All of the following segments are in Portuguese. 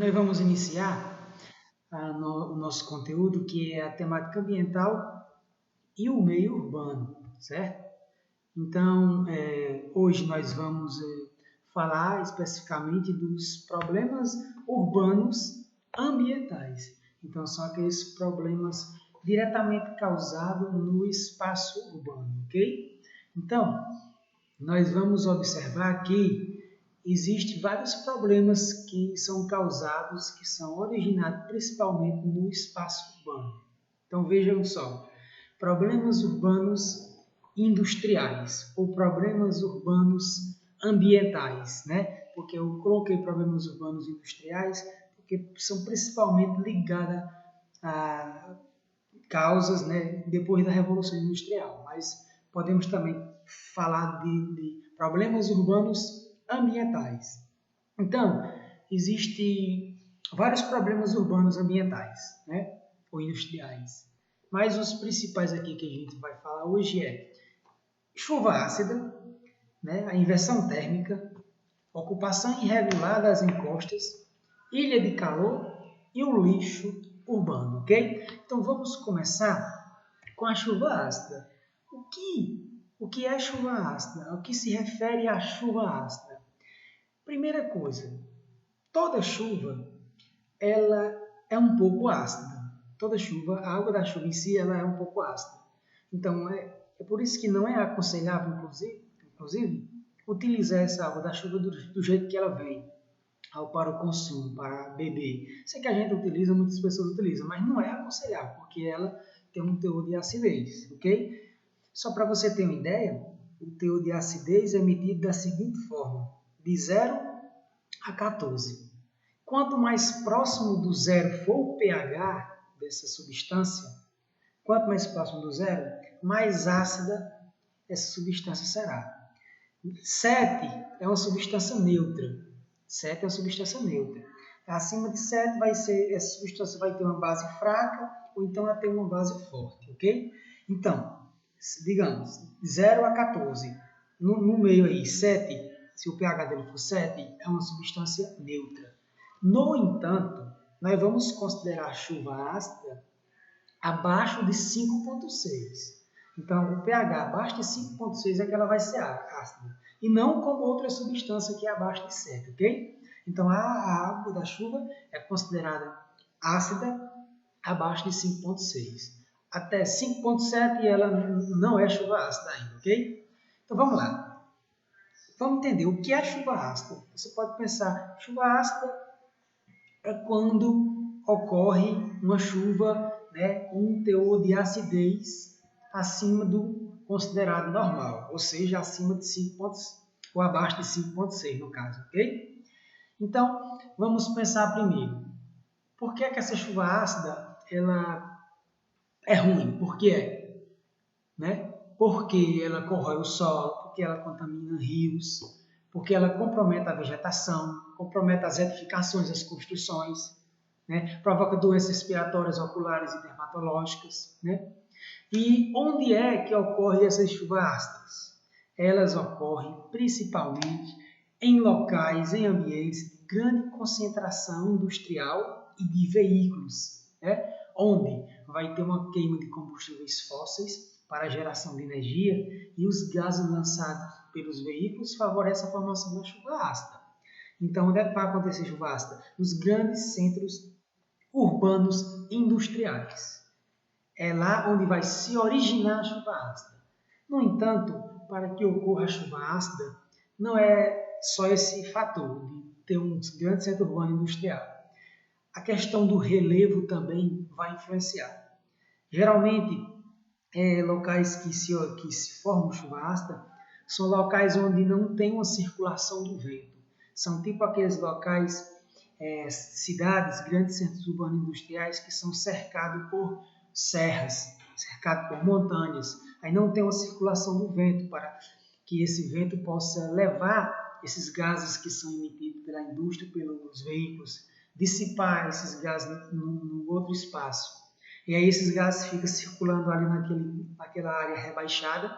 nós vamos iniciar o nosso conteúdo, que é a temática ambiental e o meio urbano, certo? Então, hoje nós vamos falar especificamente dos problemas urbanos ambientais. Então, são aqueles problemas diretamente causados no espaço urbano, ok? Então, nós vamos observar que existem vários problemas que são causados, que são originados principalmente no espaço urbano. Então, vejam só, problemas urbanos industriais ou problemas urbanos ambientais, né? Porque eu coloquei problemas urbanos industriais porque são principalmente ligados a causas, né, depois da Revolução Industrial, mas podemos também falar de problemas urbanos ambientais. Então, existem vários problemas urbanos ambientais, né, ou industriais, mas os principais aqui que a gente vai falar hoje é chuva ácida, né, a inversão térmica, ocupação irregular das encostas, ilha de calor e o lixo urbano, ok? Então vamos começar com a chuva ácida. O que é chuva ácida? O que se refere à chuva ácida? Primeira coisa, toda chuva ela é um pouco ácida. Toda chuva, a água da chuva em si, ela é um pouco ácida. Então é por isso que não é aconselhável, inclusive, utilizar essa água da chuva do jeito que ela vem para o consumo, para beber. Sei que a gente utiliza, muitas pessoas utilizam, mas não é aconselhável, porque ela tem um teor de acidez, ok? Só para você ter uma ideia, o teor de acidez é medido da seguinte forma, de 0 a 14. Quanto mais próximo do zero for o pH dessa substância, quanto mais próximo do zero, mais ácida essa substância será. 7 é uma substância neutra. 7 é uma substância neutra. Acima de 7 essa substância vai ter uma base fraca ou então ela tem uma base forte, ok? Então, digamos, 0 a 14. No meio aí, 7, se o pH dele for 7, é uma substância neutra. No entanto, nós vamos considerar a chuva ácida abaixo de 5,6. Então, o pH abaixo de 5,6 é que ela vai ser ácida. E não como outra substância que é abaixo de 7, ok? Então, a água da chuva é considerada ácida abaixo de 5,6. Até 5,7 ela não é chuva ácida ainda, ok? Então, vamos lá. Vamos entender o que é chuva ácida. Você pode pensar, chuva ácida é quando ocorre uma chuva, né, com um teor de acidez acima do considerado normal, ou seja, acima de 5 ou abaixo de 5,6 no caso, ok? Então, vamos pensar primeiro. Por que essa chuva ácida ela é ruim? Por que é? Né? Porque ela corrói o solo, porque ela contamina rios, porque ela compromete a vegetação, compromete as edificações, as construções, né? Provoca doenças respiratórias, oculares e dermatológicas, né? E onde é que ocorrem essas chuvas ácidas? Elas ocorrem principalmente em locais, em ambientes de grande concentração industrial e de veículos, né? Onde vai ter uma queima de combustíveis fósseis para a geração de energia e os gases lançados pelos veículos favorecem a formação da chuva ácida. Então, onde é que vai acontecer chuva ácida? Nos grandes centros urbanos industriais. É lá onde vai se originar a chuva ácida. No entanto, para que ocorra a chuva ácida, não é só esse fator de ter um grande centro urbano industrial. A questão do relevo também vai influenciar. Geralmente, locais que se formam chuva ácida são locais onde não tem uma circulação do vento. São tipo aqueles locais, cidades, grandes centros urbanos industriais que são cercados por serras, cercados por montanhas. Aí não tem uma circulação do vento para que esse vento possa levar esses gases que são emitidos pela indústria, pelos veículos, dissipar esses gases no outro espaço. E aí esses gases ficam circulando ali naquela área rebaixada,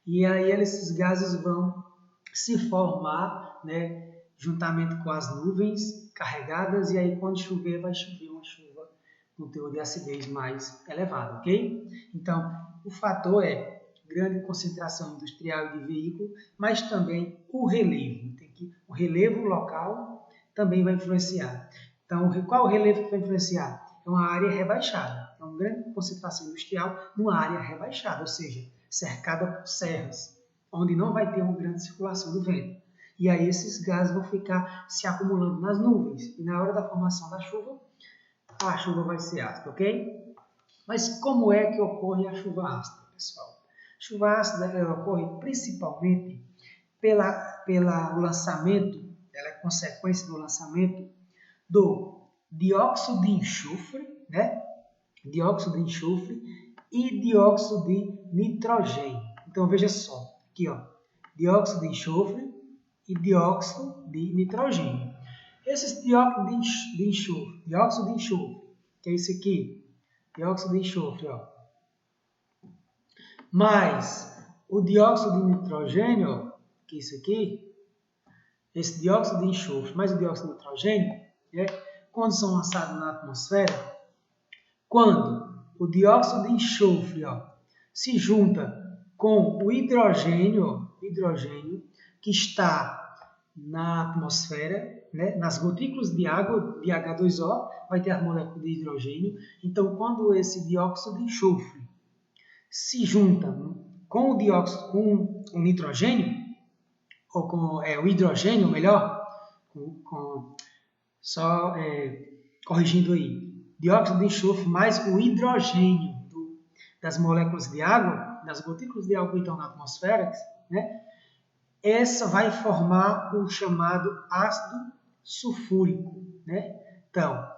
e aí esses gases vão se formar, né, juntamente com as nuvens carregadas, e aí quando chover, vai chover uma chuva com teor de acidez mais elevado, ok? Então, o fator é grande concentração industrial e de veículo, mas também o relevo. O relevo local também vai influenciar. Então, qual o relevo que vai influenciar? É uma área rebaixada. É uma grande concentração industrial numa área rebaixada, ou seja, cercada por serras, onde não vai ter uma grande circulação do vento. E aí esses gases vão ficar se acumulando nas nuvens. E na hora da formação da chuva, a chuva vai ser ácida, ok? Mas como é que ocorre a chuva ácida, pessoal? A chuva ácida ocorre principalmente pelo lançamento, ela é consequência do lançamento do dióxido de enxofre, né? Dióxido de enxofre e dióxido de nitrogênio. Então veja só, aqui ó, dióxido de enxofre e dióxido de nitrogênio. Esses dióxido de enxofre, que é esse aqui, dióxido de enxofre, ó, mais o dióxido de nitrogênio, ó, que é isso aqui, esse dióxido de enxofre mais o dióxido de nitrogênio, né, quando são lançados na atmosfera, quando o dióxido de enxofre se junta com o hidrogênio que está na atmosfera, né, nas gotículas de água, de H2O, vai ter as moléculas de hidrogênio. Então, quando esse dióxido de enxofre se junta com o nitrogênio, ou com o hidrogênio, melhor, corrigindo aí, dióxido de enxofre mais o hidrogênio das moléculas de água, das gotículas de água que estão na atmosfera, né? Essa vai formar o chamado ácido sulfúrico, né? Então,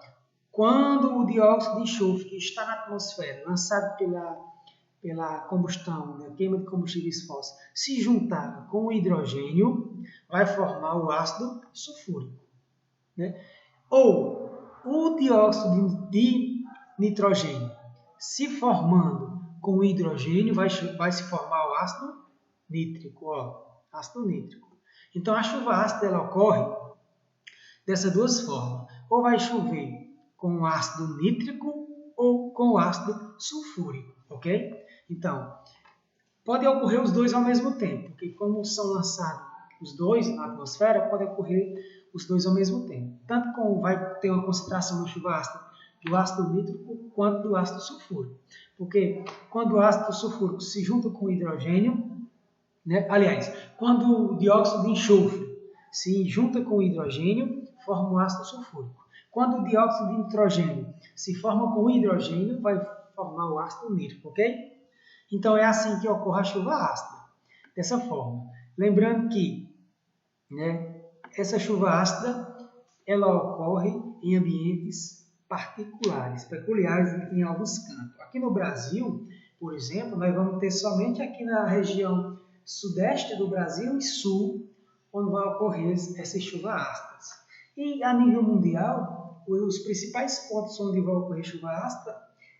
quando o dióxido de enxofre que está na atmosfera, lançado pela combustão, né, queima de combustíveis fósseis, se juntar com o hidrogênio, vai formar o ácido sulfúrico, né? Ou o dióxido de nitrogênio se formando com o hidrogênio, vai se formar o ácido nítrico, ó, ácido nítrico. Então, a chuva ácida ela ocorre dessas duas formas. Ou vai chover com o ácido nítrico ou com o ácido sulfúrico, ok? Então, pode ocorrer os dois ao mesmo tempo, porque como são lançados os dois na atmosfera, pode ocorrer os dois ao mesmo tempo. Tanto como vai ter uma concentração na chuva ácida do ácido nítrico quanto do ácido sulfúrico. Porque quando o ácido sulfúrico se junta com o hidrogênio, né? Aliás, quando o dióxido de enxofre se junta com o hidrogênio, forma o ácido sulfúrico. Quando o dióxido de nitrogênio se forma com o hidrogênio, vai formar o ácido nítrico, ok? Então é assim que ocorre a chuva ácida, dessa forma. Lembrando que, né, essa chuva ácida ela ocorre em ambientes particulares, peculiares em alguns cantos. Aqui no Brasil, por exemplo, nós vamos ter somente aqui na região sudeste do Brasil e sul, onde vai ocorrer essas chuvas ácidas. E a nível mundial, os principais pontos onde vai ocorrer chuva ácida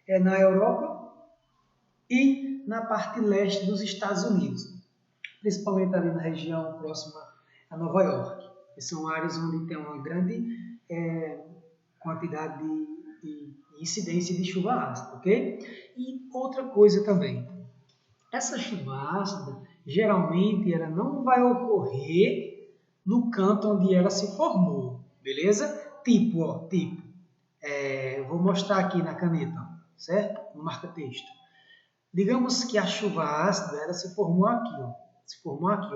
é na Europa e na parte leste dos Estados Unidos, principalmente ali na região próxima a Nova York, que são áreas onde tem uma grande quantidade de incidência de chuva ácida, ok? E outra coisa também, essa chuva ácida, geralmente, ela não vai ocorrer no canto onde ela se formou, beleza? Tipo, vou mostrar aqui na caneta, certo? No marca-texto. Digamos que a chuva ácida, ela se formou aqui,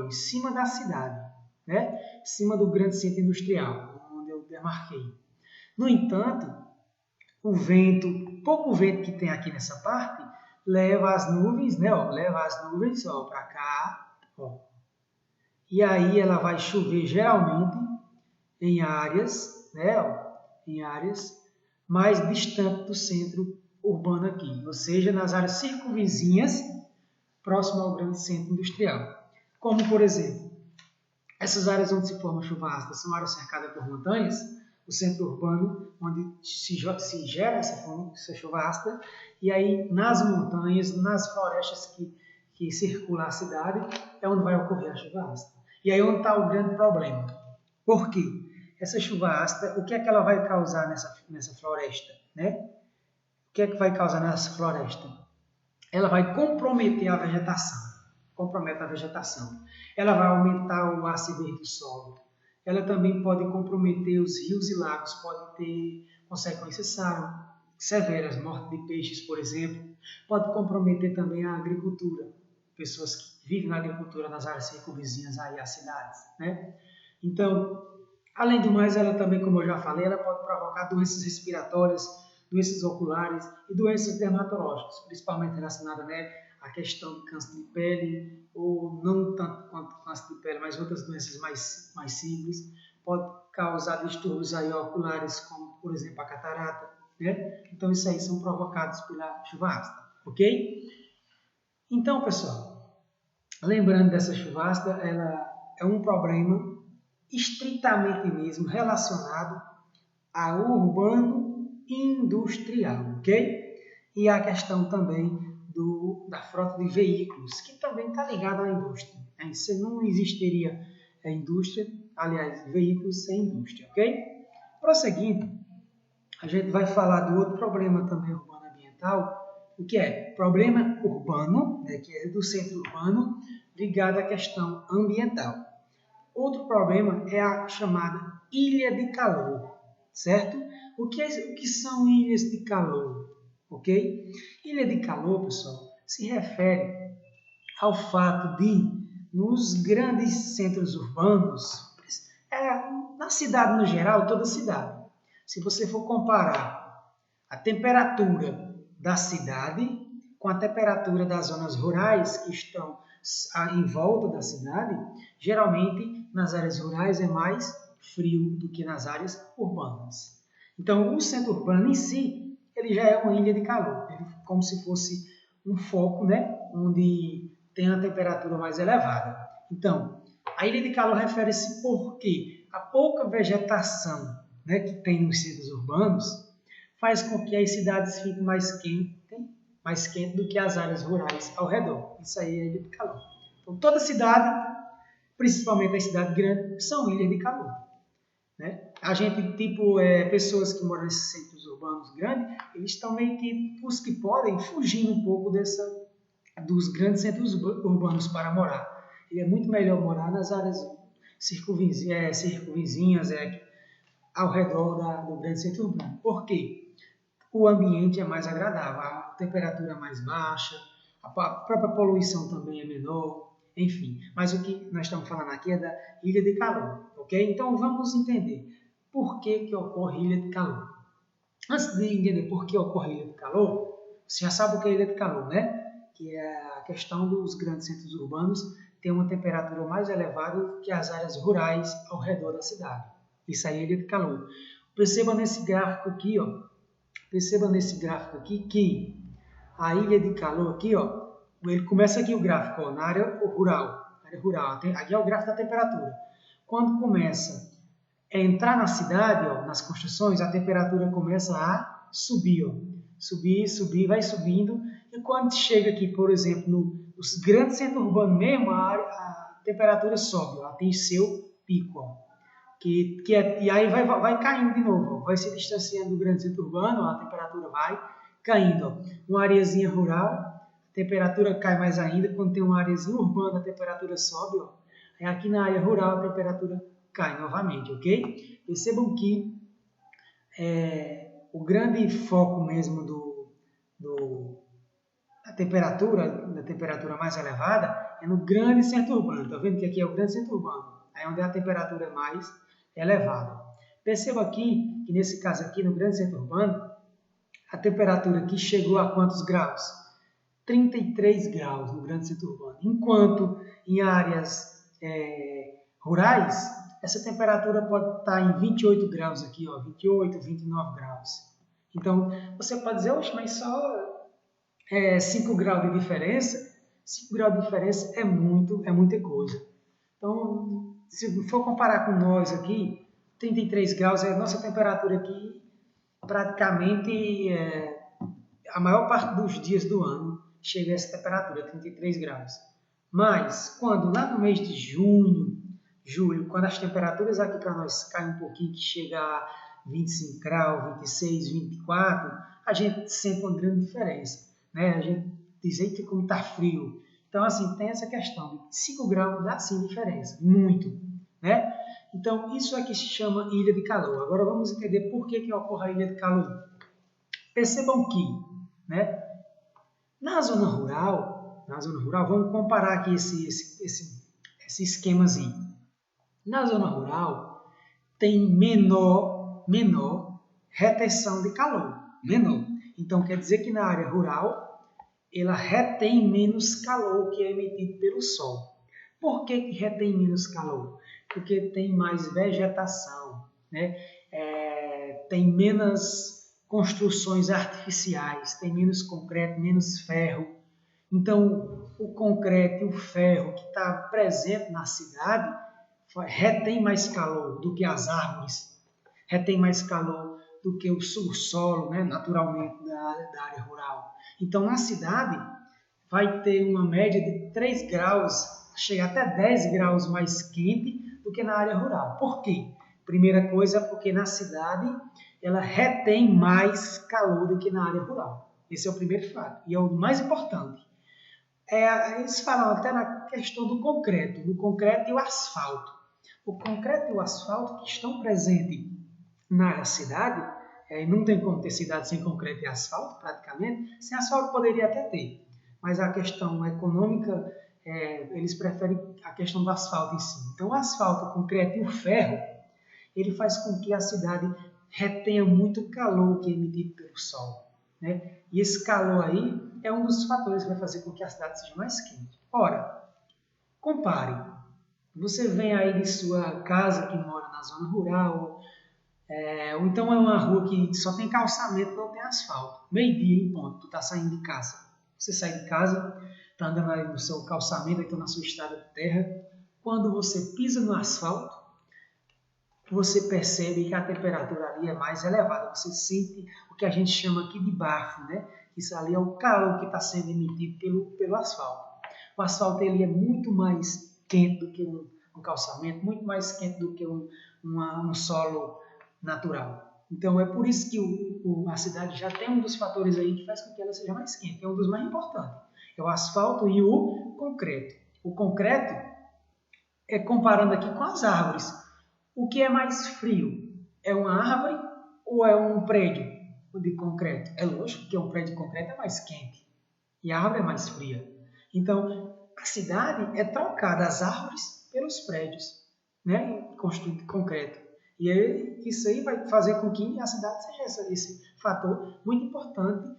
em cima da cidade, né? Em cima do grande centro industrial, onde eu demarquei. No entanto, o vento, pouco vento que tem aqui nessa parte, leva as nuvens, né? Leva as nuvens para cá, ó. E aí ela vai chover geralmente em áreas, né? Em áreas mais distantes do centro urbano aqui, ou seja, nas áreas circunvizinhas, próximo ao grande centro industrial. Como, por exemplo, essas áreas onde se forma chuva ácida são áreas cercadas por montanhas, o centro urbano, onde se gera essa chuva ácida, e aí nas montanhas, nas florestas que circulam a cidade, é onde vai ocorrer a chuva ácida. E aí onde está o grande problema? Por quê? Essa chuva ácida, o que é que ela vai causar nessa floresta, né? O que é que vai causar nessa floresta? Ela vai comprometer a vegetação. Compromete a vegetação. Ela vai aumentar o acidez do solo. Ela também pode comprometer os rios e lagos, pode ter consequências severas, morte de peixes, por exemplo. Pode comprometer também a agricultura. Pessoas que vivem na agricultura nas áreas circunvizinhas aí às cidades, né? Então, além do mais, ela também, como eu já falei, ela pode provocar doenças respiratórias, doenças oculares e doenças dermatológicas, principalmente relacionadas, né, à questão de câncer de pele, ou não tanto quanto câncer de pele, mas outras doenças mais simples. Pode causar distúrbios aí oculares, como, por exemplo, a catarata, né? Então, isso aí são provocados pela chuva ácida, ok? Então, pessoal, lembrando dessa chuva ácida, ela é um problema estritamente mesmo relacionado ao urbano industrial, ok? E a questão também da frota de veículos, que também está ligada à indústria. Né? Se não existiria a indústria, aliás, veículos sem indústria, ok? Prosseguindo, a gente vai falar do outro problema também urbano ambiental, o que é problema urbano, né, que é do centro urbano, ligado à questão ambiental. Outro problema é a chamada ilha de calor, certo? O que são ilhas de calor? Ok? Ilha de calor, pessoal, se refere ao fato de, nos grandes centros urbanos, na cidade no geral, toda cidade, se você for comparar a temperatura da cidade com a temperatura das zonas rurais que estão em volta da cidade, geralmente nas áreas rurais é mais frio do que nas áreas urbanas. Então, o centro urbano em si, ele já é uma ilha de calor, como se fosse um foco, né, onde tem a temperatura mais elevada. Então, a ilha de calor refere-se porque a pouca vegetação, né, que tem nos centros urbanos faz com que as cidades fiquem mais quentes do que as áreas rurais ao redor. Isso aí é ilha de calor. Então, toda cidade, principalmente as cidades grandes, são ilhas de calor. Né? A gente, pessoas que moram nesses centros urbanos grandes, eles estão meio que, os que podem, fugindo um pouco dos grandes centros urbanos para morar. E é muito melhor morar nas áreas circunvizinhas, ao redor do grande centro urbano. Por quê? O ambiente é mais agradável, a temperatura é mais baixa, a própria poluição também é menor, enfim. Mas o que nós estamos falando aqui é da ilha de calor, ok? Então vamos entender por que ocorre ilha de calor. Antes de entender por que ocorre ilha de calor, você já sabe o que é ilha de calor, né? Que é a questão dos grandes centros urbanos ter uma temperatura mais elevada que as áreas rurais ao redor da cidade. Isso aí é ilha de calor. Perceba nesse gráfico aqui, ó. Perceba nesse gráfico aqui que a ilha de calor aqui, ó, ele começa aqui o gráfico, ó, na área rural. Aqui é o gráfico da temperatura. Quando começa a entrar na cidade, ó, nas construções, a temperatura começa a subir, ó. Subir, vai subindo. E quando chega aqui, por exemplo, nos grandes centros urbanos mesmo, a temperatura sobe, ó, atinge seu pico, ó. E aí vai caindo de novo, ó, vai se distanciando do grande centro urbano, ó, a temperatura vai caindo. Ó. Uma areazinha rural, a temperatura cai mais ainda, quando tem uma areazinha urbana, a temperatura sobe. Ó. Aí aqui na área rural, a temperatura cai novamente, ok? Percebam que o grande foco mesmo da temperatura mais elevada é no grande centro urbano. Está vendo que aqui é o grande centro urbano? Aí onde a temperatura é mais elevada. Perceba aqui que nesse caso aqui, no grande centro urbano, a temperatura aqui chegou a quantos graus? 33 graus no grande centro urbano. Enquanto em áreas rurais, essa temperatura pode estar em 28 graus aqui, ó, 28, 29 graus. Então, você pode dizer, oxe, mas só 5 graus de diferença? 5 graus de diferença é muita coisa. Então, se for comparar com nós aqui, 33 graus é a nossa temperatura aqui, praticamente a maior parte dos dias do ano chega a essa temperatura, 33 graus. Mas, quando lá no mês de junho, julho, quando as temperaturas aqui para nós caem um pouquinho, que chega a 25 graus, 26, 24, a gente sente uma grande diferença, né? A gente diz que como está frio. Então, assim, tem essa questão de 5 graus dá sim diferença, muito, né? Então, isso aqui se chama ilha de calor. Agora vamos entender por que ocorre a ilha de calor. Percebam que, né, na zona rural, vamos comparar aqui esse esquemazinho. Na zona rural, tem menor retenção de calor. Menor. Então, quer dizer que na área rural, ela retém menos calor que é emitido pelo sol. Por que retém menos calor? Porque tem mais vegetação, né? Tem menos construções artificiais, tem menos concreto, menos ferro. Então, o concreto e o ferro que está presente na cidade retém mais calor do que as árvores, retém mais calor do que o subsolo, né, naturalmente, da área rural. Então, na cidade, vai ter uma média de 3 graus, chega até 10 graus mais quente do que na área rural. Por quê? Primeira coisa, porque na cidade ela retém mais calor do que na área rural. Esse é o primeiro fato e é o mais importante. Eles falam até na questão do concreto e o asfalto. O concreto e o asfalto que estão presentes na cidade, não tem como ter cidade sem concreto e asfalto, praticamente. Sem asfalto poderia até ter, mas a questão econômica, eles preferem a questão do asfalto em si. Então, o asfalto, o concreto e o ferro, ele faz com que a cidade retenha muito calor que é emitido pelo sol, né? E esse calor aí é um dos fatores que vai fazer com que a cidade seja mais quente. Ora, compare. Você vem aí de sua casa que mora na zona rural, ou então é uma rua que só tem calçamento, não tem asfalto. Meio-dia em ponto, tu está saindo de casa. Você sai de casa, está andando aí no seu calçamento, então na sua estrada de terra. Quando você pisa no asfalto, você percebe que a temperatura ali é mais elevada. Você sente o que a gente chama aqui de bafo, né? Isso ali é o calor que está sendo emitido pelo asfalto. O asfalto ele é muito mais quente do que um calçamento, muito mais quente do que um solo natural. Então é por isso que a cidade já tem um dos fatores aí que faz com que ela seja mais quente, é um dos mais importantes. É o asfalto e o concreto. O concreto comparando aqui com as árvores. O que é mais frio? É uma árvore ou é um prédio de concreto? É lógico que um prédio de concreto é mais quente e a árvore é mais fria. Então, a cidade é trocada as árvores pelos prédios, né, construídos de concreto. E isso aí vai fazer com que a cidade seja esse fator muito importante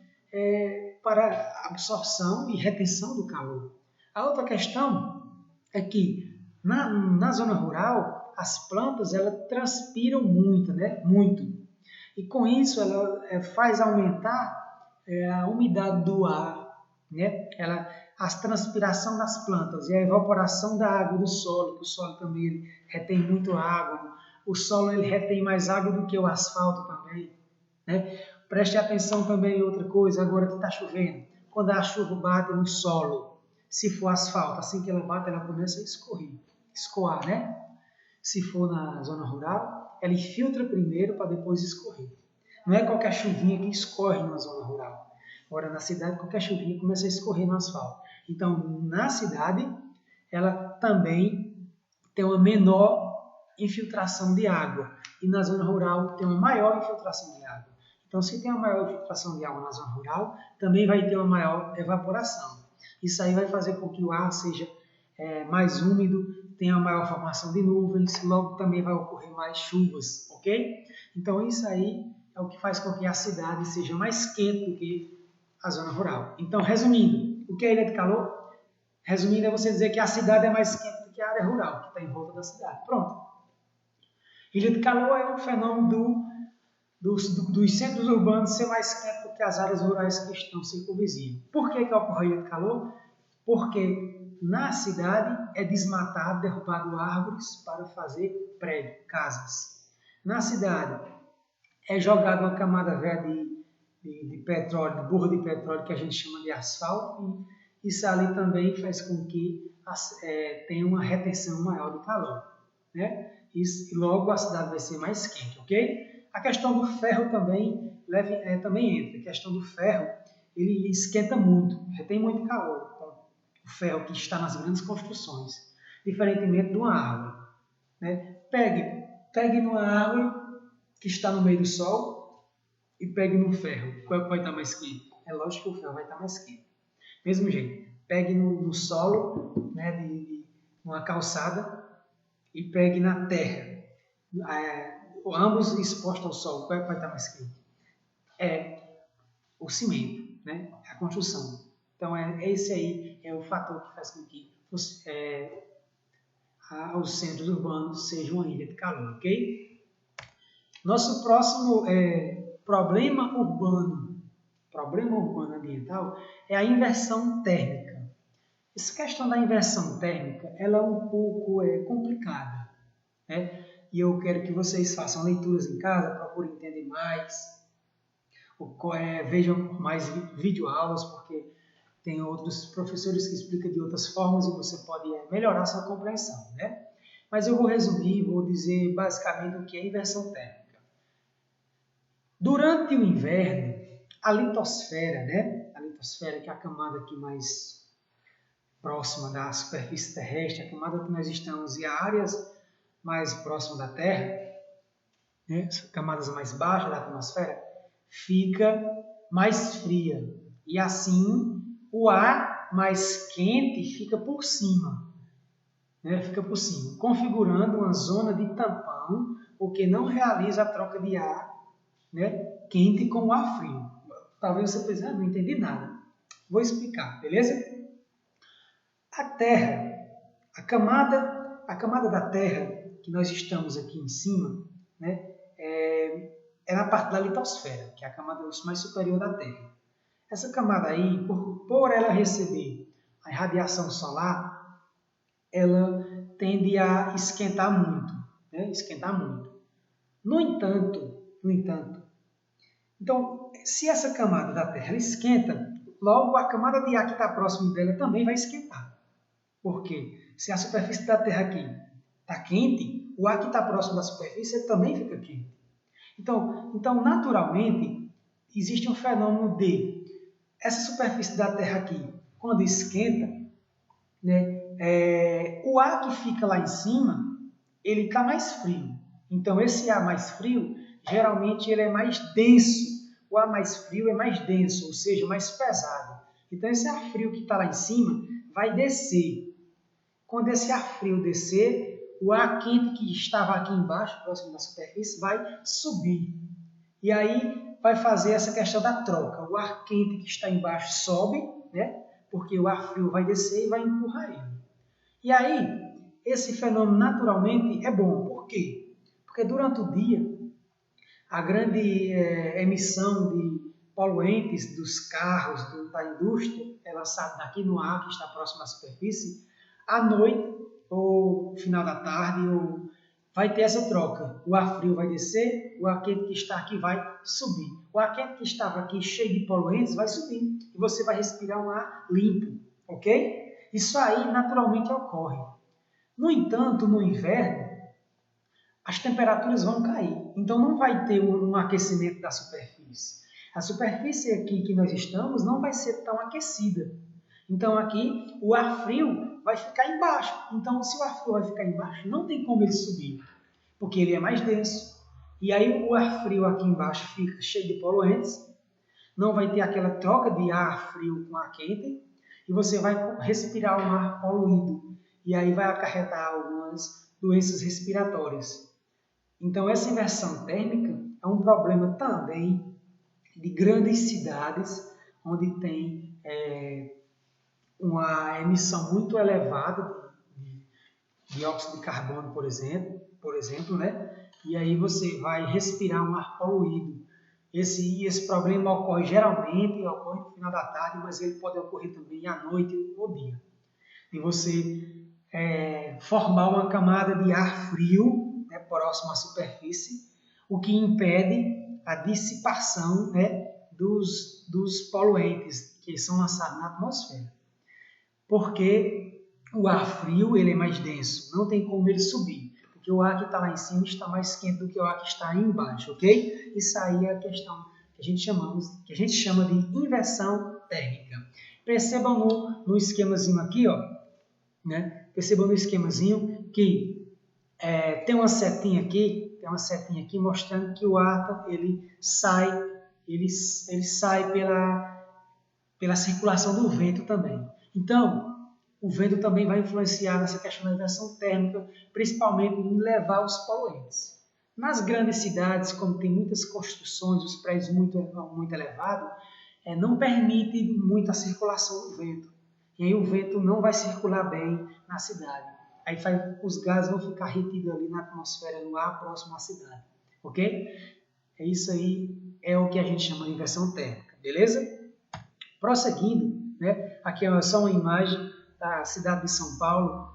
para a absorção e retenção do calor. A outra questão é que na zona rural, as plantas elas transpiram muito, né? Muito. E com isso ela faz aumentar a umidade do ar, né? A transpiração das plantas e a evaporação da água do solo, que o solo também ele retém muito água. O solo ele retém mais água do que o asfalto também, né? Preste atenção também em outra coisa, agora que está chovendo. Quando a chuva bate no solo, se for asfalto, assim que ela bate, ela começa a escoar, né? Se for na zona rural, ela filtra primeiro para depois escorrer. Não é qualquer chuvinha que escorre na zona rural. Agora, na cidade, qualquer chuvinha começa a escorrer no asfalto. Então, na cidade, ela também tem uma menor infiltração de água. E na zona rural tem uma maior infiltração de água. Então, se tem uma maior infiltração de água na zona rural, também vai ter uma maior evaporação. Isso aí vai fazer com que o ar seja mais úmido, tenha uma maior formação de nuvens, logo também vai ocorrer mais chuvas, ok? Então, isso aí é o que faz com que a cidade seja mais quente do que a zona rural. Então, resumindo, o que é ilha de calor? Resumindo, é você dizer que a cidade é mais quente do que a área rural, que está em volta da cidade. Pronto. Ilha de calor é um fenômeno dos centros urbanos ser mais quente do que as áreas rurais que estão circunvizinhas. Por que ocorre a ilha de calor? Porque na cidade é desmatado, derrubado árvores para fazer prédio, casas. Na cidade é jogada uma camada velha de petróleo, de borra de petróleo, que a gente chama de asfalto, e isso ali também faz com que tenha uma retenção maior de calor. né? E logo a cidade vai ser mais quente, ok? A questão do ferro também, também entra. A questão do ferro, ele esquenta muito, retém muito calor. Então, o ferro que está nas grandes construções, diferentemente de uma árvore, né? Pegue numa árvore que está no meio do sol e pegue no ferro. Qual é que vai estar mais quente? É lógico que o ferro vai estar mais quente. Mesmo jeito, pegue no solo, né, de uma calçada, e pegue na terra, ambos expostos ao sol, qual é que vai estar mais quente? É o cimento, né? A construção. Então, esse aí é o fator que faz com que os centros urbanos sejam uma ilha de calor, ok? Nosso próximo problema urbano ambiental é a inversão térmica. Essa questão da inversão térmica, ela é um pouco complicada, né? E eu quero que vocês façam leituras em casa, procurem entender mais, vejam mais videoaulas, porque tem outros professores que explicam de outras formas e você pode melhorar sua compreensão, né? Mas eu vou resumir, vou dizer basicamente o que é inversão térmica. Durante o inverno, a litosfera, né? A litosfera, que é a camada aqui mais próxima da superfície terrestre, a camada que nós estamos e áreas mais próximas da Terra, né? Camadas mais baixas da atmosfera, fica mais fria. E assim, o ar mais quente fica por cima, né? Fica por cima, configurando uma zona de tampão, porque não realiza a troca de ar, né, quente com o ar frio. Talvez você pense, não entendi nada. Vou explicar, beleza? A Terra, a camada da Terra que nós estamos aqui em cima, né, é na parte da litosfera, que é a camada mais superior da Terra. Essa camada aí, por ela receber a radiação solar, ela tende a esquentar muito, né? Esquentar muito. No entanto, então, se essa camada da Terra esquenta, logo a camada de ar que está próximo dela também vai esquentar. Por quê? Se a superfície da Terra aqui está quente, o ar que está próximo da superfície também fica quente. Então, naturalmente, existe um fenômeno de essa superfície da Terra aqui, quando esquenta, né, o ar que fica lá em cima, ele está mais frio. Então, esse ar mais frio, geralmente, ele é mais denso. O ar mais frio é mais denso, ou seja, mais pesado. Então, esse ar frio que está lá em cima vai descer. Quando esse ar frio descer, o ar quente que estava aqui embaixo, próximo da superfície, vai subir. E aí vai fazer essa questão da troca. O ar quente que está embaixo sobe, né? Porque o ar frio vai descer e vai empurrar ele. E aí, esse fenômeno naturalmente é bom. Por quê? Porque durante o dia, a grande emissão de poluentes dos carros, da indústria, é lançada aqui no ar que está próximo da superfície. À noite, ou final da tarde, vai ter essa troca. O ar frio vai descer, o ar quente que está aqui vai subir. O ar quente que estava aqui cheio de poluentes vai subir e você vai respirar um ar limpo, ok? Isso aí naturalmente ocorre. No entanto, no inverno, as temperaturas vão cair. Então não vai ter um aquecimento da superfície. A superfície aqui que nós estamos não vai ser tão aquecida. Então aqui o ar frio vai ficar embaixo. Então se o ar frio vai ficar embaixo, não tem como ele subir, porque ele é mais denso. E aí o ar frio aqui embaixo fica cheio de poluentes, não vai ter aquela troca de ar frio com ar quente, e você vai respirar um ar poluído. E aí vai acarretar algumas doenças respiratórias. Então essa inversão térmica é um problema também de grandes cidades, onde tem uma emissão muito elevada de dióxido de carbono, por exemplo, né? E aí você vai respirar um ar poluído. Esse problema ocorre no final da tarde, mas ele pode ocorrer também à noite ou dia. E você formar uma camada de ar frio, né, próximo à superfície, o que impede a dissipação, né, dos poluentes que são lançados na atmosfera. Porque o ar frio ele é mais denso, não tem como ele subir, porque que o ar que está lá em cima está mais quente do que o ar que está aí embaixo, ok? Isso aí é a questão que a gente chama de inversão térmica. Percebam no esquemazinho aqui, ó, né? Percebam no esquemazinho que tem uma setinha aqui mostrando que o átomo ele sai pela circulação do vento também. Então, o vento também vai influenciar nessa questão da inversão térmica, principalmente em levar os poluentes. Nas grandes cidades, como tem muitas construções, os prédios muito elevados, não permite muita circulação do vento. E aí o vento não vai circular bem na cidade. Aí os gases vão ficar retidos ali na atmosfera, no ar próximo à cidade. Ok? Isso aí é o que a gente chama de inversão térmica. Beleza? Prosseguindo, né? Aqui é só uma imagem da cidade de São Paulo.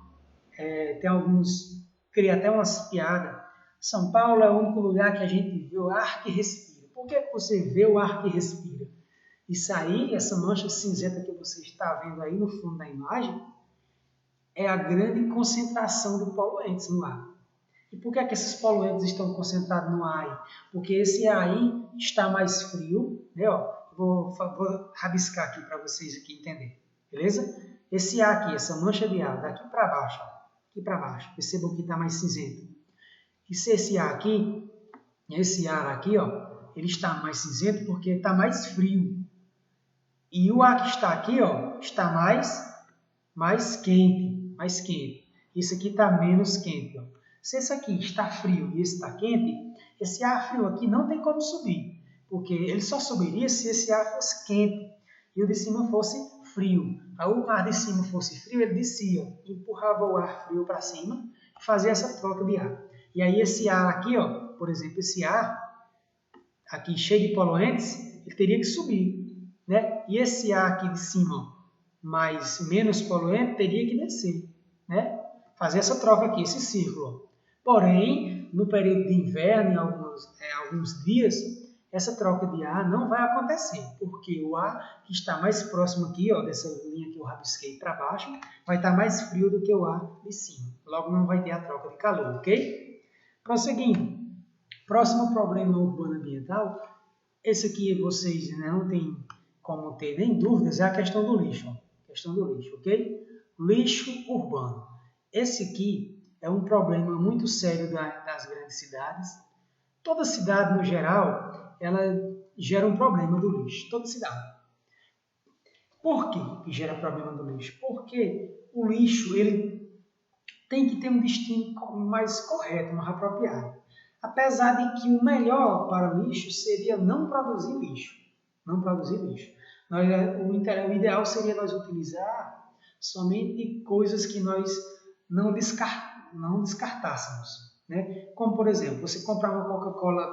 Tem alguns... Cria até umas piadas. São Paulo é o único lugar que a gente vê o ar que respira. Por que você vê o ar que respira? Isso aí, essa mancha cinzenta que você está vendo aí no fundo da imagem, é a grande concentração de poluentes no ar. E por que esses poluentes estão concentrados no ar? Porque esse ar aí está mais frio, né? Ó, vou rabiscar aqui para vocês aqui entenderem, beleza? Esse ar aqui, essa mancha de ar, daqui para baixo, ó, aqui para baixo, percebam que está mais cinzento. E se esse ar aqui, ó, ele está mais cinzento porque está mais frio. E o ar que está aqui, ó, está mais quente. Isso aqui está menos quente, ó. Se esse aqui está frio e esse está quente, esse ar frio aqui não tem como subir, porque ele só subiria se esse ar fosse quente e o de cima fosse frio. Aí o ar de cima fosse frio, ele descia, empurrava o ar frio para cima e fazia essa troca de ar. E aí esse ar aqui, ó, por exemplo, esse ar aqui cheio de poluentes, ele teria que subir, né? E esse ar aqui de cima, menos poluente, teria que descer, né? Fazer essa troca aqui, esse círculo. Porém, no período de inverno, em alguns dias, essa troca de ar não vai acontecer, porque o ar que está mais próximo aqui, ó, dessa linha que eu rabisquei para baixo, vai estar mais frio do que o ar de cima. Logo, não vai ter a troca de calor, ok? Prosseguindo. Próximo problema urbano ambiental, esse aqui vocês não tem como ter nem dúvidas, é a questão do lixo. Ó. Questão do lixo, ok? Lixo urbano. Esse aqui é um problema muito sério das grandes cidades. Toda cidade, no geral, ela gera um problema do lixo. Toda cidade. Por que gera problema do lixo? Porque o lixo ele tem que ter um destino mais correto, mais apropriado. Apesar de que o melhor para o lixo seria não produzir lixo. Não produzir lixo. O ideal seria nós utilizar somente coisas que nós não descartássemos. Né? Como, por exemplo, você comprar uma Coca-Cola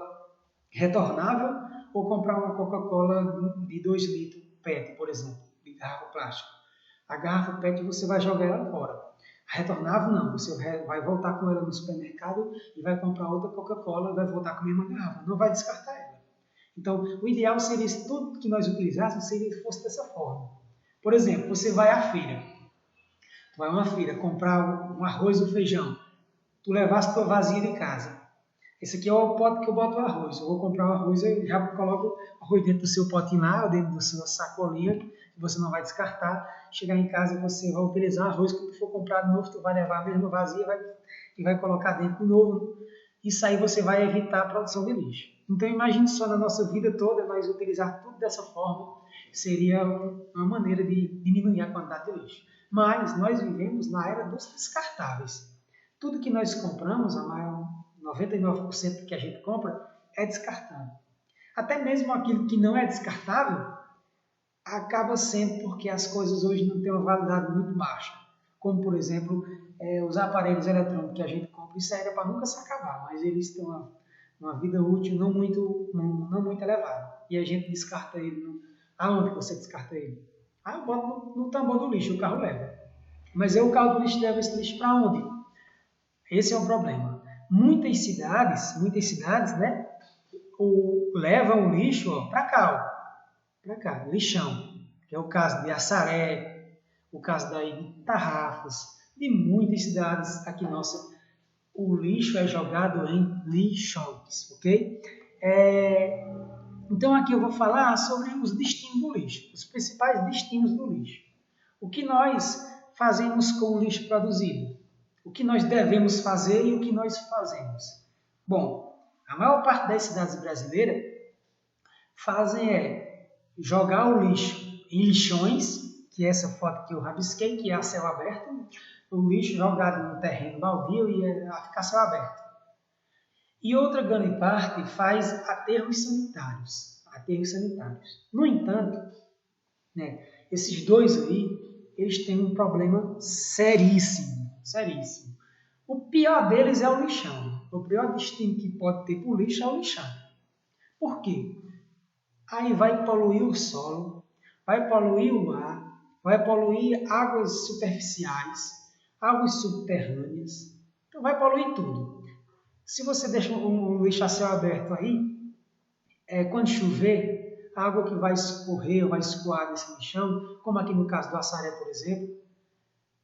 retornável ou comprar uma Coca-Cola de 2 litros PET, por exemplo, de garrafa plástica. A garrafa PET você vai jogar ela fora. A retornável não, você vai voltar com ela no supermercado e vai comprar outra Coca-Cola e vai voltar com a mesma garrafa, não vai descartar ela. Então, o ideal seria se tudo que nós utilizássemos fosse dessa forma. Por exemplo, você vai à feira. Tu vai a uma feira comprar um arroz ou feijão. Tu levaste tua vasilha de casa. Esse aqui é o pote que eu boto o arroz. Eu vou comprar o arroz e já coloco o arroz dentro do seu potinho lá, ou dentro da sua sacolinha, que você não vai descartar. Chegar em casa você vai utilizar o arroz, quando for comprar de novo, tu vai levar a mesma vazia e vai colocar dentro de novo. Isso aí você vai evitar a produção de lixo. Então imagine só na nossa vida toda, nós utilizar tudo dessa forma, seria uma maneira de diminuir a quantidade de lixo. Mas nós vivemos na era dos descartáveis. Tudo que nós compramos, a maior 99% que a gente compra é descartável. Até mesmo aquilo que não é descartável acaba sendo porque as coisas hoje não têm uma validade muito baixa. Como, por exemplo, os aparelhos eletrônicos que a gente compra, isso era para nunca se acabar, mas eles têm uma vida útil não muito elevada. E a gente descarta ele. Aonde você descarta ele? Eu boto no tambor do lixo, o carro leva. Mas o carro do lixo leva esse lixo para onde? Esse é o problema. Muitas cidades, né, levam o lixo para cá, lixão, que é o caso de Assaré, o caso daí de Tarrafas, de muitas cidades aqui nossa. o lixo é jogado em lixões, ok? Então aqui eu vou falar sobre os destinos do lixo, os principais destinos do lixo. O que nós fazemos com o lixo produzido? O que nós devemos fazer e o que nós fazemos? Bom, a maior parte das cidades brasileiras fazem jogar o lixo em lixões, que é essa foto que eu rabisquei, que é a céu aberto, o lixo jogado no terreno baldio e a ficar céu aberto. E outra grande parte faz aterros sanitários. Aterros sanitários. No entanto, esses dois aí, eles têm um problema seríssimo, seríssimo. O pior deles é o lixão. O pior destino que pode ter para o lixo é o lixão. Por quê? Aí vai poluir o solo, vai poluir o ar, vai poluir águas superficiais, águas subterrâneas, então vai poluir tudo. Se você deixa um lixo a céu aberto aí, quando chover, a água que vai escorrer ou vai escoar desse lixão, como aqui no caso do Assaré, por exemplo,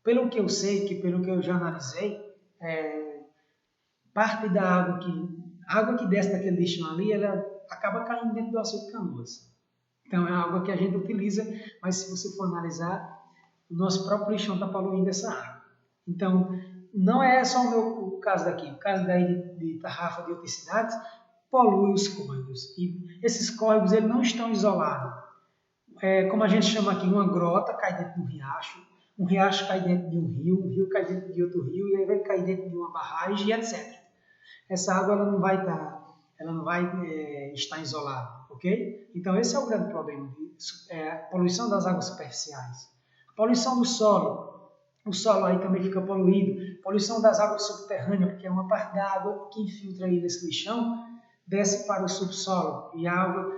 pelo que eu sei, pelo que eu já analisei, parte da água que desce daquele lixão ali, ela acaba caindo dentro do açude de Canoas. Então é água que a gente utiliza, mas se você for analisar, o nosso próprio lixão está poluindo essa água. Então, não é só o caso daqui, o caso daí de Tarrafa de outras cidades, polui os córregos. E esses córregos eles não estão isolados. Como a gente chama aqui, uma grota cai dentro de um riacho cai dentro de um rio cai dentro de outro rio, e aí vai cair dentro de uma barragem, e etc. Essa água ela não vai estar isolada, ok? Então esse é o grande problema, a poluição das águas superficiais. A poluição do solo, o solo aí também fica poluído. Poluição das águas subterrâneas, porque é uma parte da água que infiltra aí nesse lixão, desce para o subsolo, e a água,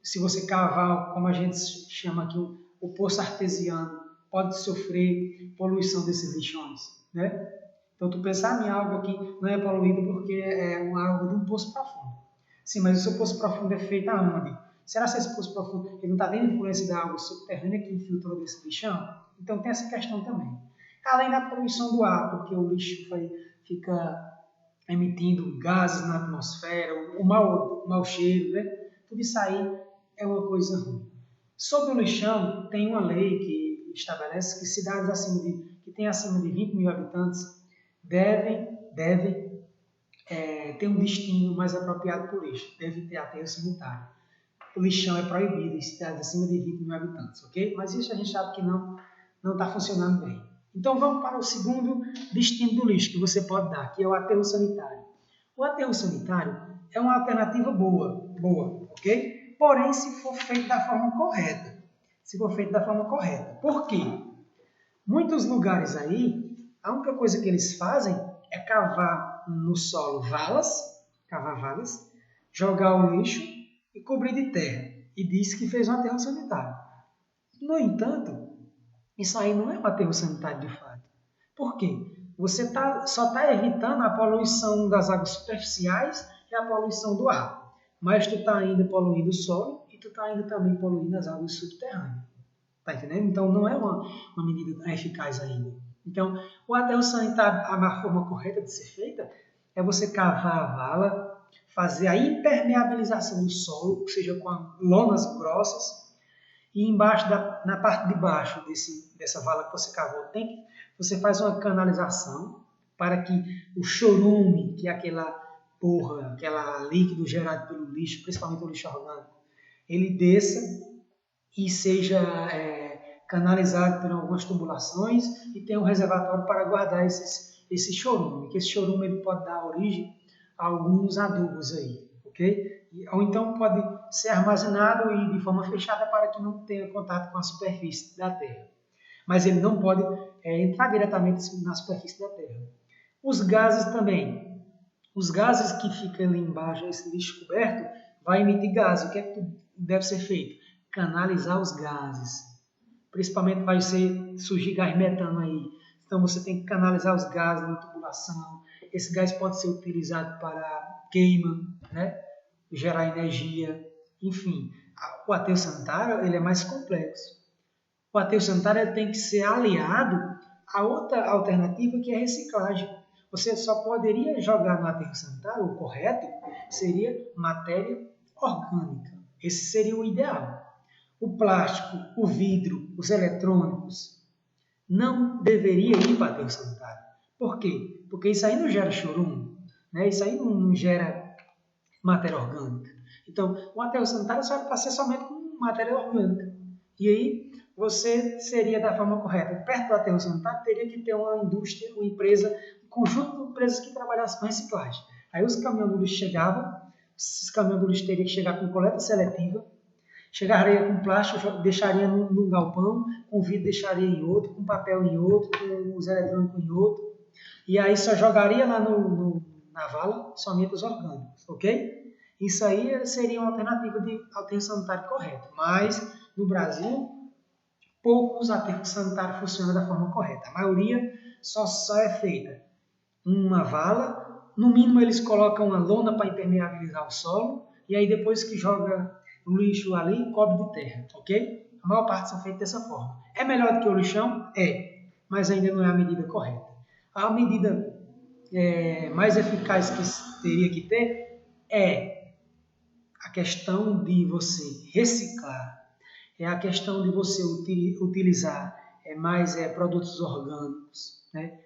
se você cavar, como a gente chama aqui, o poço artesiano, pode sofrer poluição desses lixões, né? Então, tu pensar em água que não é poluída porque é uma água de um poço profundo. Sim, mas o seu poço profundo é feito aonde? Será que esse poço profundo ele não está tendo influência da água subterrânea que infiltrou desse lixão? Então, tem essa questão também. Além da poluição do ar, porque o lixo fica emitindo gases na atmosfera, o mau cheiro, né? Tudo isso aí é uma coisa ruim. Sobre o lixão, tem uma lei que estabelece que cidades que têm acima de 20 mil habitantes devem ter um destino mais apropriado para o lixo, deve ter aterro sanitário. O lixão é proibido em cidades acima de 20 mil habitantes, ok? Mas isso a gente sabe que não está funcionando bem. Então vamos para o segundo destino do lixo que você pode dar, que é o aterro sanitário. O aterro sanitário é uma alternativa boa, ok? Porém, se for feito da forma correta. Por quê? Muitos lugares aí, a única coisa que eles fazem é cavar no solo valas, jogar o lixo e cobrir de terra. E diz que fez um aterro sanitário. No entanto, isso aí não é um aterro sanitário de fato. Por quê? Você só está evitando a poluição das águas superficiais e a poluição do ar. Mas tu está ainda poluindo o solo e tu está ainda também poluindo as águas subterrâneas. Tá entendendo? Então não é uma medida eficaz ainda. Então, o aterro sanitário, a forma correta de ser feita é você cavar a vala, fazer a impermeabilização do solo, ou seja, com lonas grossas, e embaixo, na parte de baixo dessa vala que você cavou, você faz uma canalização para que o chorume, que é aquela líquido gerado pelo lixo, principalmente o lixo orgânico, ele desça e seja canalizado por algumas tubulações e tem um reservatório para guardar esse chorume, que esse chorume ele pode dar origem a alguns adubos aí, ok? Ou então pode ser armazenado e de forma fechada para que não tenha contato com a superfície da terra. Mas ele não pode entrar diretamente na superfície da terra. Os gases também. Os gases que ficam ali embaixo, esse lixo coberto, vai emitir gases. O que é que deve ser feito? Canalizar os gases. Principalmente vai surgir gás metano aí. Então você tem que canalizar os gases na tubulação. Esse gás pode ser utilizado para queima, né? Gerar energia, enfim. O aterro sanitário ele é mais complexo. O aterro sanitário tem que ser aliado a outra alternativa que é a reciclagem. Você só poderia jogar no aterro sanitário, o correto seria matéria orgânica. Esse seria o ideal. O plástico, o vidro, os eletrônicos não deveria ir para o aterro sanitário. Por quê? Porque isso aí não gera chorume, né? Isso aí não gera matéria orgânica. Então, o aterro sanitário só para ser somente com matéria orgânica. E aí, você seria da forma correta. Perto do aterro sanitário, teria que ter uma indústria, uma empresa, um conjunto de empresas que trabalhassem com reciclagem. Aí os caminhões do lixo chegavam, esses caminhões do lixo teriam que chegar com coleta seletiva, chegaria com plástico, deixaria num galpão, com vidro deixaria em outro, com papel em outro, com os eletrônicos em outro, e aí só jogaria lá na vala somente os orgânicos, ok? Isso aí seria uma alternativa de aterro sanitário correto, mas no Brasil poucos aterros sanitários funcionam da forma correta. A maioria só é feita uma vala, no mínimo eles colocam uma lona para impermeabilizar o solo, e aí depois que joga o lixo ali, cobre de terra, ok? A maior parte são feitas dessa forma. É melhor do que o lixão? É, mas ainda não é a medida correta. A medida mais eficaz que teria que ter é a questão de você reciclar, é a questão de você utilizar mais produtos orgânicos, né?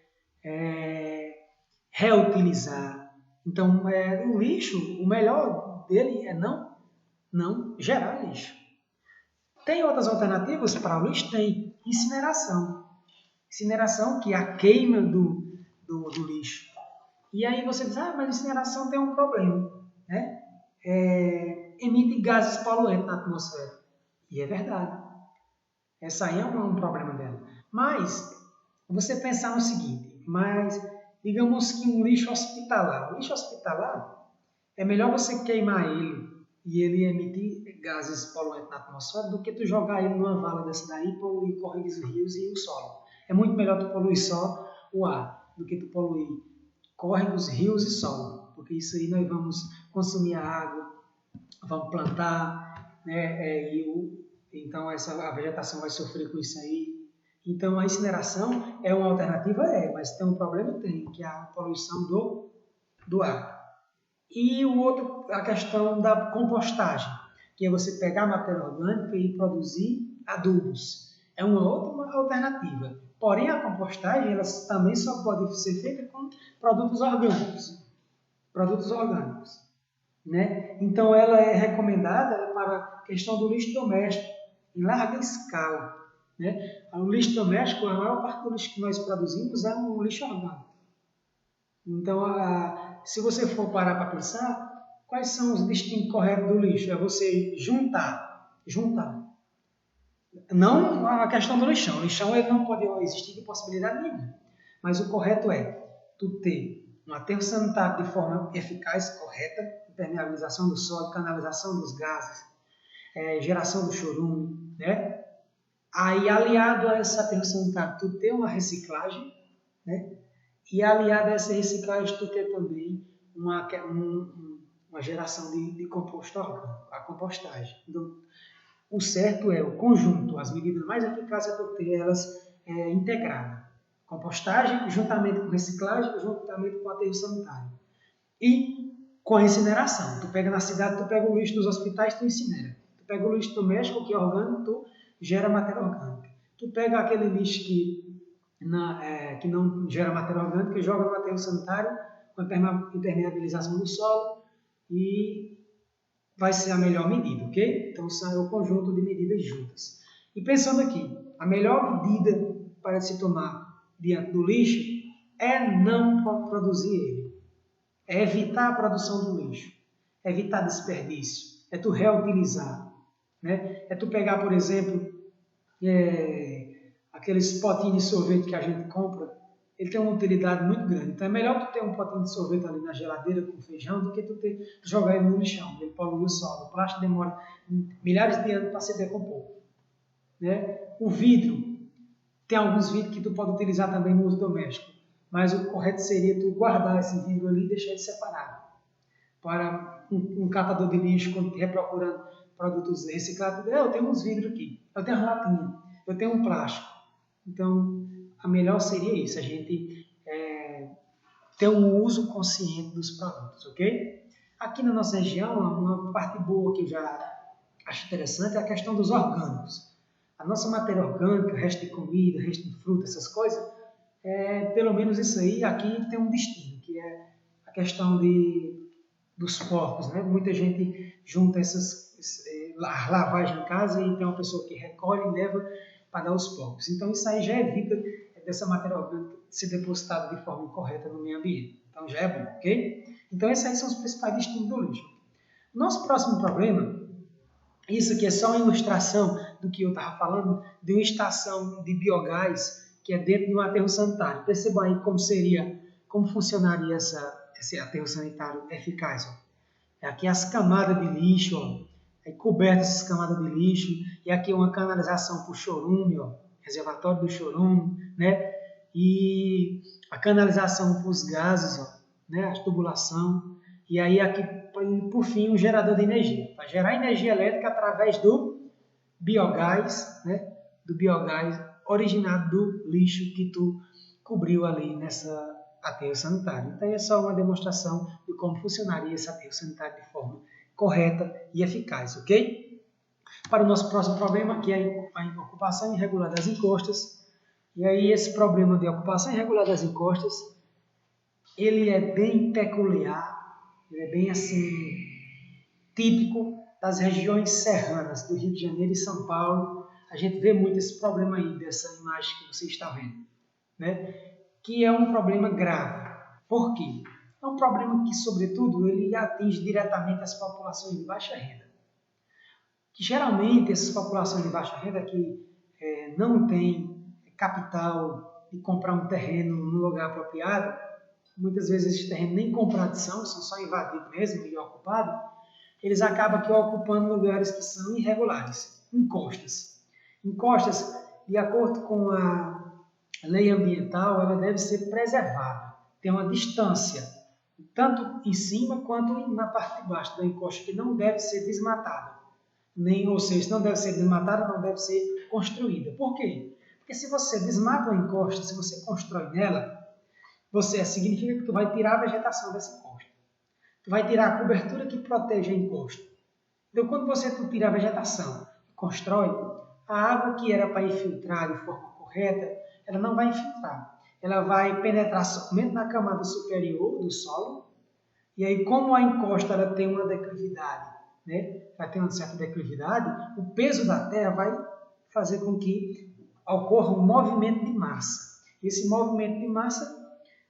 Reutilizar. Então, o lixo, o melhor dele é não gerar lixo. Tem outras alternativas para o lixo? Tem. Incineração. Incineração, que é a queima do lixo. E aí você diz, mas incineração tem um problema, né? Emite gases poluentes na atmosfera. E é verdade. Essa aí é um problema dela. Mas, você pensar no seguinte, digamos que um lixo hospitalar. O lixo hospitalar, é melhor você queimar ele e ele emitir gases poluentes na atmosfera do que tu jogar ele numa vala dessa daí e poluir córregos, rios e o solo. É muito melhor tu poluir só o ar do que tu poluir córregos, rios e solo, porque isso aí nós vamos consumir a água, vamos plantar, né, então a vegetação vai sofrer com isso aí. Então a incineração é uma alternativa, mas tem um problema, que é a poluição do ar. E o outro, a questão da compostagem, que é você pegar a matéria orgânica e produzir adubos. É uma outra alternativa. Porém, a compostagem ela também só pode ser feita com produtos orgânicos. Produtos orgânicos, né? Então, ela é recomendada para a questão do lixo doméstico, em larga escala. Né? O lixo doméstico, a maior parte do lixo que nós produzimos é um lixo orgânico. Então, se você for parar para pensar, quais são os destinos corretos do lixo? É você juntar. Não a questão do lixão. O lixão ele não pode existir de possibilidade nenhuma. Mas o correto é tu ter um aterro sanitário de forma eficaz, correta, impermeabilização do solo, canalização dos gases, geração do chorume, né? Aí, aliado a esse aterro sanitário, tu ter uma reciclagem, né? E aliado a essa reciclagem, tu ter também uma geração de composto orgânico, a compostagem. Então, o certo é o conjunto, as medidas mais eficazes é tu ter elas integradas. Compostagem, juntamente com reciclagem, juntamente com aterro sanitário. E com a incineração. Tu pega na cidade, tu pega o lixo dos hospitais, tu incinera. Tu pega o lixo doméstico, que é orgânico, tu gera matéria orgânica. Tu pega aquele lixo que não gera matéria orgânica, joga no aterro sanitário, com a impermeabilização do solo, e vai ser a melhor medida, ok? Então, são o conjunto de medidas juntas. E pensando aqui, a melhor medida para se tomar diante do lixo é não produzir ele. É evitar a produção do lixo. É evitar desperdício. É tu reutilizar. Né? É tu pegar, por exemplo, aqueles potinhos de sorvete que a gente compra, ele tem uma utilidade muito grande. Então é melhor tu ter um potinho de sorvete ali na geladeira com feijão do que tu jogar ele no lixão. Ele polui o solo. O plástico demora milhares de anos para se decompor. Né? O vidro, tem alguns vidros que tu pode utilizar também no uso doméstico, mas o correto seria tu guardar esse vidro ali e deixar ele separado. Para um catador de lixo, quando estiver procurando produtos reciclados, eu tenho uns vidros aqui, eu tenho uma latinha, eu tenho um plástico. Então, a melhor seria isso, a gente ter um uso consciente dos produtos, ok? Aqui na nossa região, uma parte boa que eu já acho interessante é a questão dos orgânicos. A nossa matéria orgânica, resto de comida, resto de fruta, essas coisas, pelo menos isso aí, aqui tem um destino, que é a questão dos porcos, né? Muita gente junta lavagem em casa e tem uma pessoa que recolhe e leva para dar aos porcos. Então isso aí já evita dessa matéria orgânica ser depositada de forma incorreta no meio ambiente. Então já é bom, ok? Então esses aí são os principais destinos do lixo. Nosso próximo problema, isso aqui é só uma ilustração do que eu estava falando, de uma estação de biogás que é dentro de um aterro sanitário. Percebam aí como funcionaria esse aterro sanitário eficaz. Ó. Aqui as camadas de lixo, ó, cobertas essas camadas de lixo, e aqui uma canalização para o chorume, ó, reservatório do chorume, né? E a canalização para os gases, ó, né? A tubulação, e aí aqui, por fim, um gerador de energia, para gerar energia elétrica através do biogás, né? Do biogás originado do lixo que tu cobriu ali nessa aterro sanitário. Então é só uma demonstração de como funcionaria esse aterro sanitário de forma correta e eficaz, ok? Para o nosso próximo problema, que é a ocupação irregular das encostas. E aí esse problema de ocupação irregular das encostas, ele é bem peculiar, ele é bem assim típico das regiões serranas do Rio de Janeiro e São Paulo. A gente vê muito esse problema aí, dessa imagem que você está vendo, né? Que é um problema grave. Por quê? É um problema que, sobretudo, ele atinge diretamente as populações de baixa renda. Que, geralmente, essas populações de baixa renda que não têm capital de comprar um terreno no lugar apropriado, muitas vezes esses terrenos nem comprados são só invadidos mesmo e ocupados, eles acabam aqui ocupando lugares que são irregulares, encostas. Encostas, de acordo com a lei ambiental, ela deve ser preservada, tem uma distância, tanto em cima quanto na parte de baixo da encosta, que não deve ser desmatada. Ou seja, não deve ser desmatada, não deve ser construída. Por quê? Porque se você desmata uma encosta, se você constrói nela, significa que tu vai tirar a vegetação dessa encosta. Tu vai tirar a cobertura que protege a encosta. Então, quando tu tira a vegetação e constrói, a água que era para infiltrar de forma correta, ela não vai infiltrar. Ela vai penetrar somente na camada superior do solo. E aí, como a encosta ela tem uma declividade, né? Ela tem uma certa declividade, o peso da terra vai fazer com que ocorra um movimento de massa. Esse movimento de massa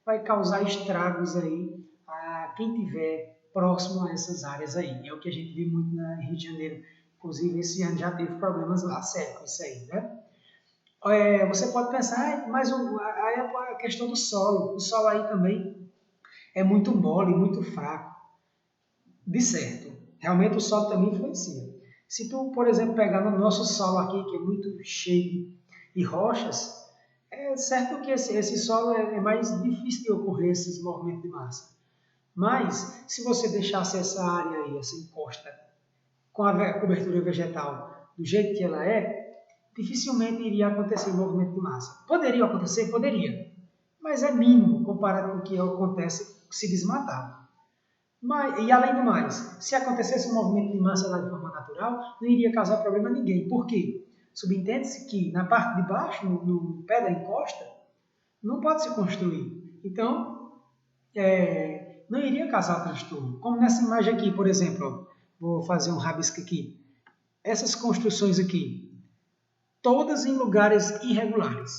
vai causar estragos aí a quem tiver próximo a essas áreas aí. É o que a gente vê muito no Rio de Janeiro. Inclusive, esse ano já teve problemas lá, sério, com isso aí, né? Você pode pensar, mas a questão do solo. O solo aí também é muito mole, muito fraco. De certo, realmente o solo também influencia. Se tu, por exemplo, pegar no nosso solo aqui, que é muito cheio de rochas, é certo que esse solo é mais difícil de ocorrer esses movimentos de massa. Mas, se você deixasse essa área aí, essa encosta, com a cobertura vegetal do jeito que ela dificilmente iria acontecer movimento de massa. Poderia acontecer? Poderia. Mas é mínimo comparado com o que acontece se desmatar. E além do mais, se acontecesse um movimento de massa lá de forma natural, não iria causar problema a ninguém. Por quê? Subentende-se que na parte de baixo, no pé da encosta, não pode se construir. Então, não iria causar transtorno. Como nessa imagem aqui, por exemplo, vou fazer um rabisco aqui. Essas construções aqui, todas em lugares irregulares.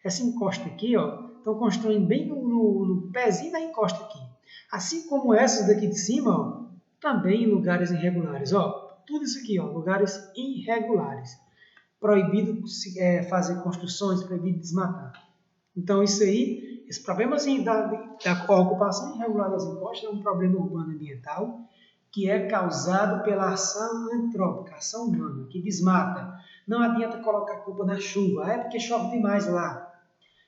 Essa encosta aqui, estão construindo bem no pezinho da encosta aqui. Assim como essas daqui de cima, também em lugares irregulares. Tudo isso aqui, lugares irregulares. Proibido fazer construções, proibido desmatar. Então, isso aí, esse problema da ocupação irregular das encostas é um problema urbano ambiental que é causado pela ação antrópica, ação humana, que desmata. Não adianta colocar a culpa na chuva, porque chove demais lá.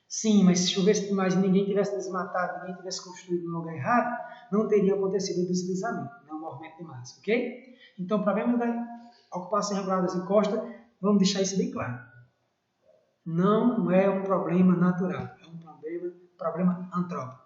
Sim, mas se chovesse demais e ninguém tivesse desmatado, ninguém tivesse construído no lugar errado, não teria acontecido o deslizamento, não o movimento de massa, ok? Então, o problema da ocupação irregular das encostas, vamos deixar isso bem claro. Não é um problema natural, é um problema antrópico.